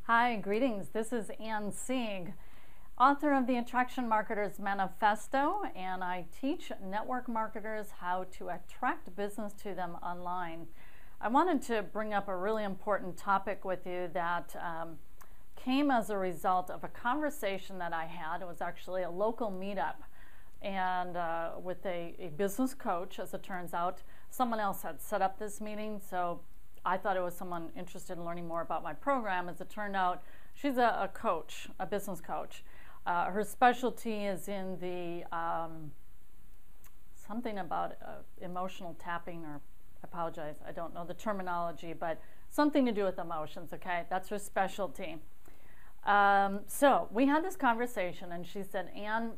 Hi, greetings. This is Ann Sieg, author of the Attraction Marketer's Manifesto, and I teach network marketers how to attract business to them online. I wanted to bring up a really important topic with you that came as a result of a conversation that I had. It was actually a local meetup, and with a business coach, as it turns out. Someone else had set up this meeting, so I thought it was someone interested in learning more about my program. As it turned out, she's a coach, a business coach. Her specialty is in the something about emotional tapping, or I apologize, I don't know the terminology, but something to do with emotions, okay? That's her specialty. So we had this conversation, and she said, Ann,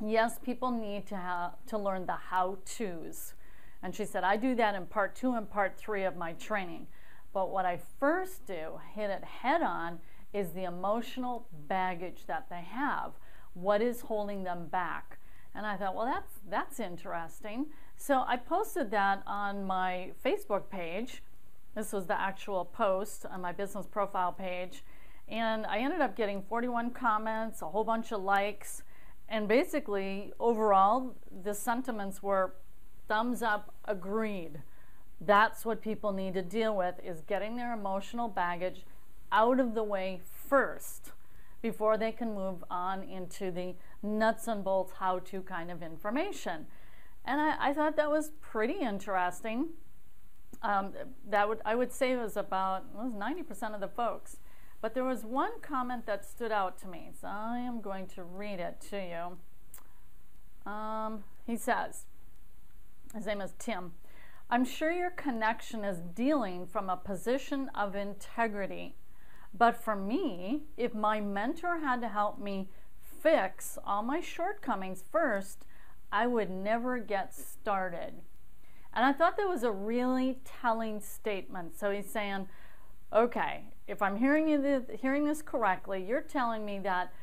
yes, people need to learn the how-tos. And she said, I do that in part 2 and part 3 of my training. But what I first do, hit it head on, is the emotional baggage that they have. What is holding them back? And I thought, well, that's interesting. So I posted that on my Facebook page. This was the actual post on my business profile page. And I ended up getting 41 comments, a whole bunch of likes. And basically, overall, the sentiments were thumbs up, agreed. That's what people need to deal with, is getting their emotional baggage out of the way first before they can move on into the nuts and bolts how-to kind of information. And I thought that was pretty interesting. I would say it was 90% of the folks. But there was one comment that stood out to me, so I am going to read it to you. He says, his name is Tim. I'm sure your connection is dealing from a position of integrity. But for me, if my mentor had to help me fix all my shortcomings first, I would never get started. And I thought that was a really telling statement. So he's saying, okay, if I'm hearing this correctly, you're telling me that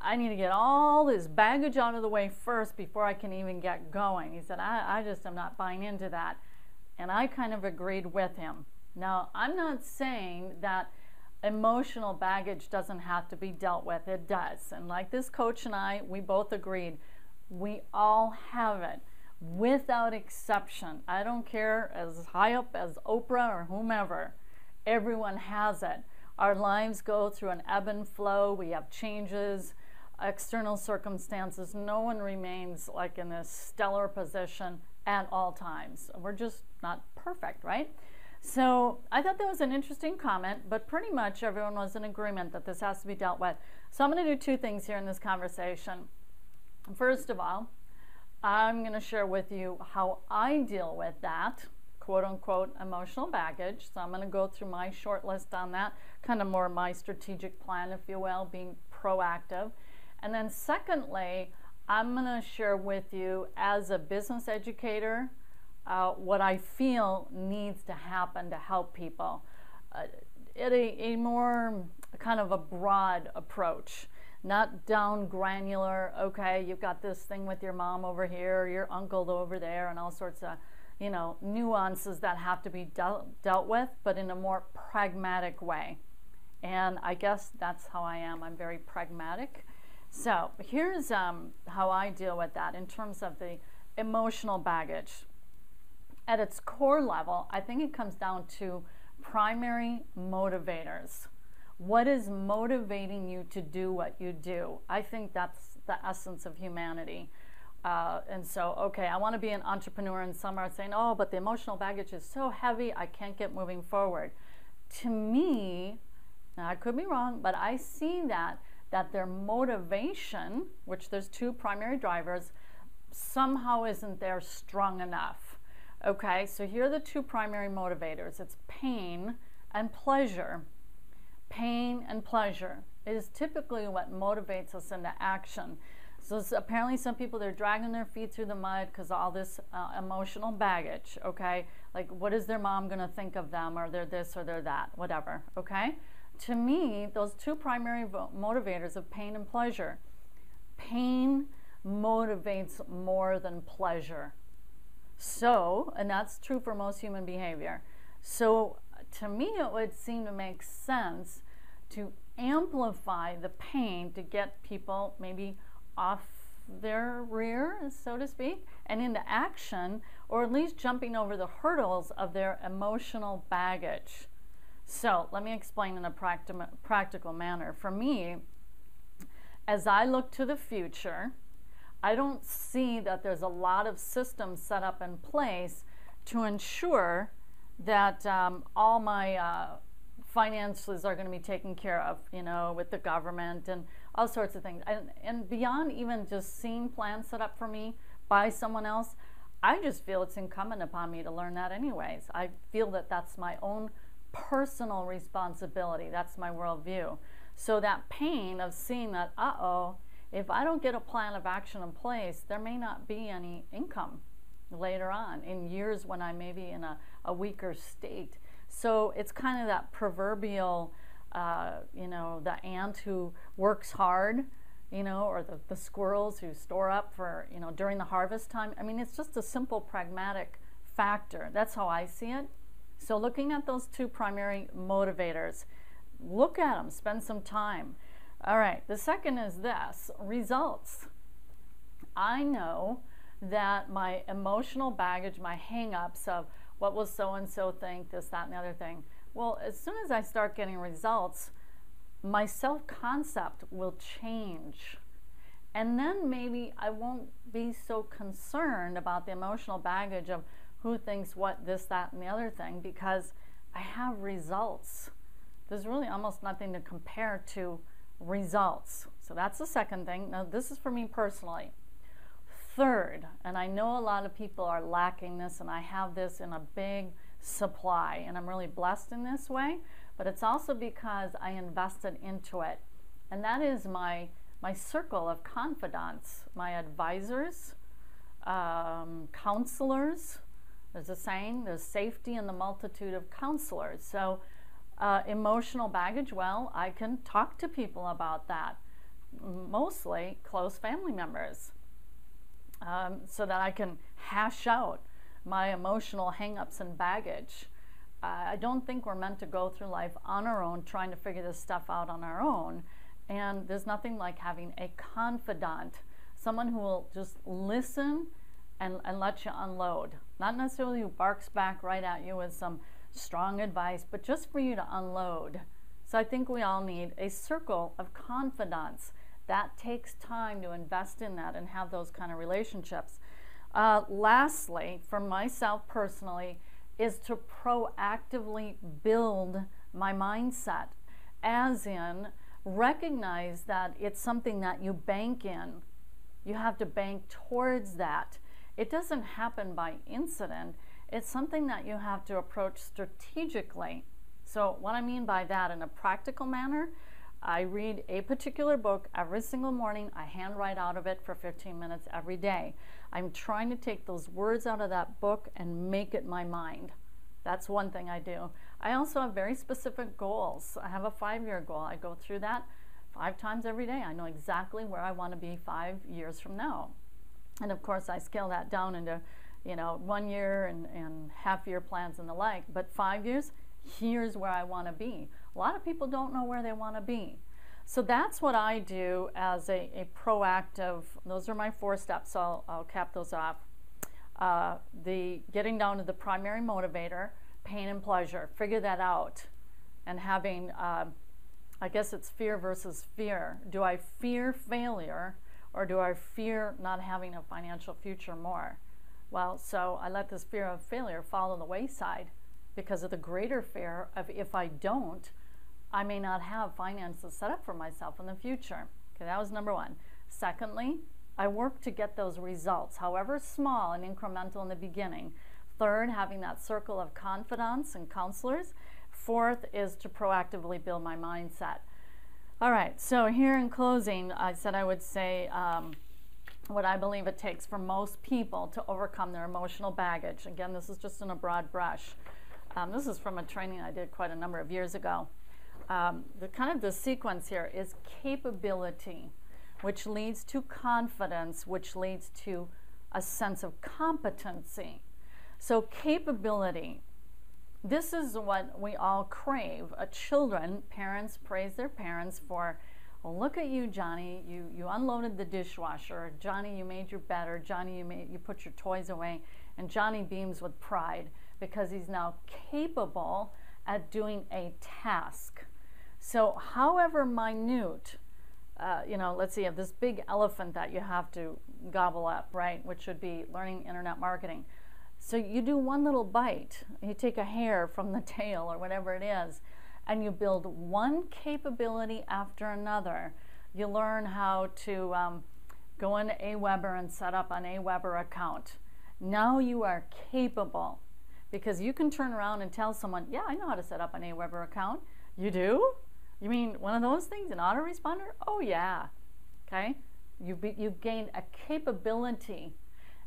I need to get all this baggage out of the way first before I can even get going. He said, I just am not buying into that. And I kind of agreed with him. Now, I'm not saying that emotional baggage doesn't have to be dealt with. It does. And like this coach and I, we both agreed, we all have it without exception. I don't care as high up as Oprah or whomever. Everyone has it. Our lives go through an ebb and flow. We have changes, external circumstances. No one remains like in this stellar position at all times. We're just not perfect, right? So I thought that was an interesting comment, but pretty much everyone was in agreement that this has to be dealt with. So I'm going to do 2 things here in this conversation. First of all, I'm going to share with you how I deal with that quote-unquote emotional baggage. So I'm going to go through my short list on that, kind of more my strategic plan, if you will, being proactive. And then secondly, I'm going to share with you as a business educator what I feel needs to happen to help people at a more kind of a broad approach, not down granular, okay, you've got this thing with your mom over here, or your uncle over there, and all sorts of nuances that have to be dealt with, but in a more pragmatic way. And I guess that's how I am. I'm very pragmatic. So here's how I deal with that in terms of the emotional baggage. At its core level, I think it comes down to primary motivators. What is motivating you to do what you do? I think that's the essence of humanity. And so, okay, I want to be an entrepreneur, and some are saying, oh, but the emotional baggage is so heavy, I can't get moving forward. To me, now I could be wrong, but I see that their motivation, which there's 2 primary drivers, somehow isn't there strong enough. Okay, so here are the 2 primary motivators. It's pain and pleasure. Pain and pleasure is typically what motivates us into action. So apparently some people, they're dragging their feet through the mud because of all this emotional baggage, okay? Like, what is their mom going to think of them, or they're this or they're that, whatever, okay? To me, those 2 primary motivators of pain and pleasure. Pain motivates more than pleasure. So, and that's true for most human behavior. So to me, it would seem to make sense to amplify the pain to get people maybe off their rear, so to speak, and into action, or at least jumping over the hurdles of their emotional baggage. So let me explain in a practical manner. For me, as I look to the future, I don't see that there's a lot of systems set up in place to ensure that all my finances are going to be taken care of, with the government and all sorts of things. And beyond even just seeing plans set up for me by someone else, I just feel it's incumbent upon me to learn that anyways. I feel that that's my own personal responsibility. That's my worldview. So that pain of seeing that, if I don't get a plan of action in place, there may not be any income later on in years when I may be in a weaker state. So it's kind of that proverbial, the ant who works hard, or the squirrels who store up for, during the harvest time. I mean, it's just a simple pragmatic factor. That's how I see it. So looking at those two primary motivators, look at them, spend some time. All right, the second is this, results. I know that my emotional baggage, my hang-ups of what will so-and-so think, this, that, and the other thing. Well, as soon as I start getting results, my self-concept will change. And then maybe I won't be so concerned about the emotional baggage of who thinks what, this, that, and the other thing, because I have results. There's really almost nothing to compare to results. So that's the second thing. Now, this is for me personally. Third, and I know a lot of people are lacking this, and I have this in a big supply, and I'm really blessed in this way, but it's also because I invested into it. And that is my circle of confidants, my advisors, counselors. There's a saying, there's safety in the multitude of counselors. So emotional baggage, well, I can talk to people about that, mostly close family members, so that I can hash out my emotional hang-ups and baggage. I don't think we're meant to go through life on our own, trying to figure this stuff out on our own. And there's nothing like having a confidant, someone who will just listen and let you unload. Not necessarily who barks back right at you with some strong advice, but just for you to unload. So I think we all need a circle of confidants. That takes time to invest in that and have those kind of relationships. Lastly, for myself personally, is to proactively build my mindset, as in recognize that it's something that you bank in. You have to bank towards that. It doesn't happen by incident. It's something that you have to approach strategically. So what I mean by that in a practical manner, I read a particular book every single morning. I handwrite out of it for 15 minutes every day. I'm trying to take those words out of that book and make it my mind. That's one thing I do. I also have very specific goals. I have a 5-year goal. I go through that 5 times every day. I know exactly where I want to be 5 years from now. And of course, I scale that down into 1 year and half-year plans and the like. But 5 years, here's where I want to be. A lot of people don't know where they want to be. So that's what I do as a proactive. Those are my 4 steps, so I'll cap those off. The getting down to the primary motivator, pain and pleasure, figure that out. And having, I guess it's fear versus fear. Do I fear failure, or do I fear not having a financial future more? Well, so I let this fear of failure fall on the wayside because of the greater fear of if I don't, I may not have finances set up for myself in the future. Okay, that was number 1. Secondly, I work to get those results, however small and incremental in the beginning. Third, having that circle of confidants and counselors. Fourth is to proactively build my mindset. All right, so here in closing, I said I would say what I believe it takes for most people to overcome their emotional baggage. Again, this is just in a broad brush. This is from a training I did quite a number of years ago. The sequence here is capability, which leads to confidence, which leads to a sense of competency. So capability, This is what we all crave. Children, parents praise their parents for, well, look at you, Johnny. You unloaded the dishwasher. Johnny, you made your bed. Or Johnny, you put your toys away. And Johnny beams with pride because he's now capable at doing a task. So however minute, let's see, you have this big elephant that you have to gobble up, right? Which would be learning internet marketing. So you do one little bite, you take a hair from the tail or whatever it is, and you build one capability after another. You learn how to go into Aweber and set up an Aweber account. Now you are capable, because you can turn around and tell someone, yeah, I know how to set up an Aweber account. You do? You mean one of those things, an autoresponder? Oh yeah, okay? You've gained a capability.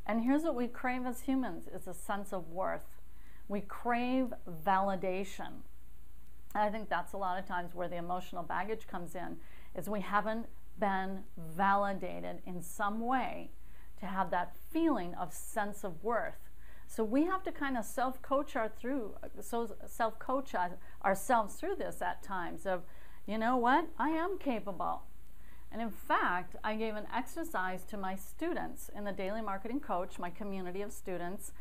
And here's what we crave as humans, is a sense of worth. We crave validation. And I think that's a lot of times where the emotional baggage comes in, is we haven't been validated in some way to have that feeling of sense of worth. So we have to kind of self-coach ourselves through this at times of, you know what, I am capable. And in fact, I gave an exercise to my students in the Daily Marketing Coach, my community of students,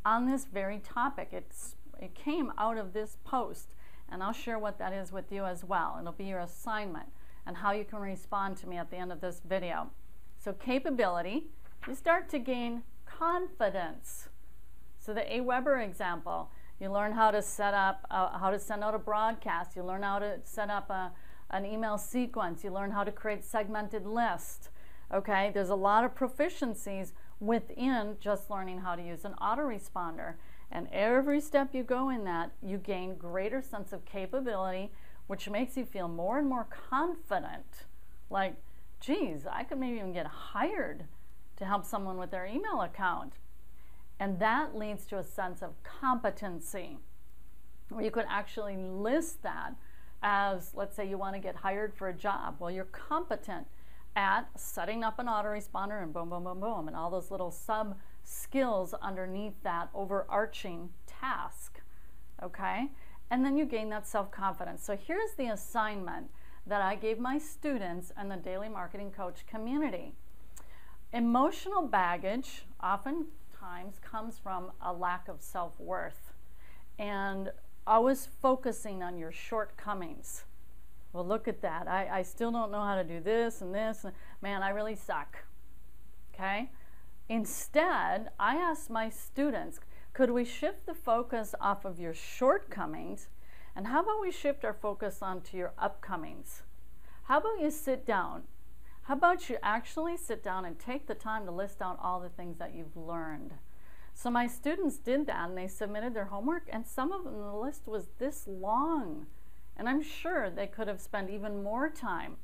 on this very topic. It came out of this post, and I'll share what that is with you as well. It'll be your assignment and how you can respond to me at the end of this video. So capability, you start to gain confidence. So the Aweber example, you learn how to set up, how to send out a broadcast. You learn how to set up an email sequence. You learn how to create segmented lists. Okay, there's a lot of proficiencies within just learning how to use an autoresponder. And every step you go in that, you gain greater sense of capability, which makes you feel more and more confident. Like, geez, I could maybe even get hired to help someone with their email account. And that leads to a sense of competency, where you could actually list that as, let's say you want to get hired for a job. Well, you're competent at setting up an autoresponder and boom, boom, boom, boom, and all those little sub skills underneath that overarching task, okay? And then you gain that self-confidence. So here's the assignment that I gave my students and the Daily Marketing Coach community. Emotional baggage oftentimes comes from a lack of self-worth and always focusing on your shortcomings. Well, look at that. I still don't know how to do this and this. Man, I really suck. Okay? Instead, I asked my students, could we shift the focus off of your shortcomings, and how about we shift our focus onto your upcomings? How about you sit down? How about you actually sit down and take the time to list out all the things that you've learned? So my students did that, and they submitted their homework, and some of them, the list was this long. And I'm sure they could have spent even more time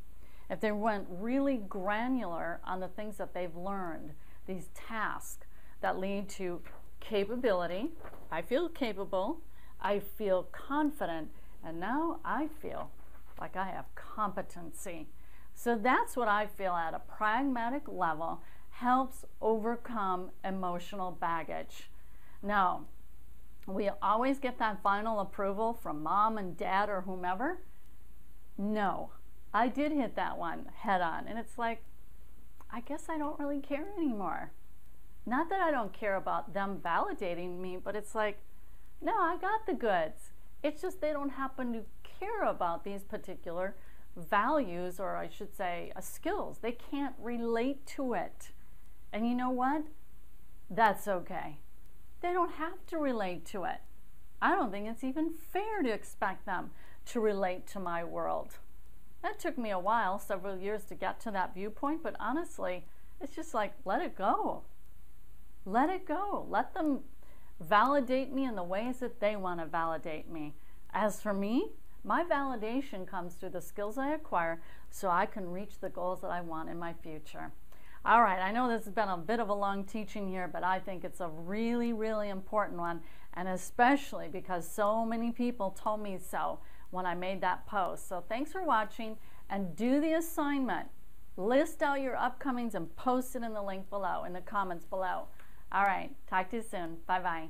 if they went really granular on the things that they've learned, these tasks that lead to capability. I feel capable, I feel confident, and now I feel like I have competency. So that's what I feel at a pragmatic level helps overcome emotional baggage. Now, we always get that final approval from mom and dad or whomever. No, I did hit that one head on, and it's like, I guess I don't really care anymore. Not that I don't care about them validating me, but it's like, no, I got the goods. It's just they don't happen to care about these particular values, or I should say skills. They can't relate to it. And you know what? That's okay. They don't have to relate to it. I don't think it's even fair to expect them to relate to my world. That took me a while, several years, to get to that viewpoint, but honestly, it's just like, let it go. Let it go. Let them validate me in the ways that they want to validate me. As for me, my validation comes through the skills I acquire so I can reach the goals that I want in my future. All right, I know this has been a bit of a long teaching here, but I think it's a really, really important one, and especially because so many people told me so when I made that post. So thanks for watching, and do the assignment. List out your upcomings and post it in the link below, in the comments below. All right, talk to you soon. Bye-bye.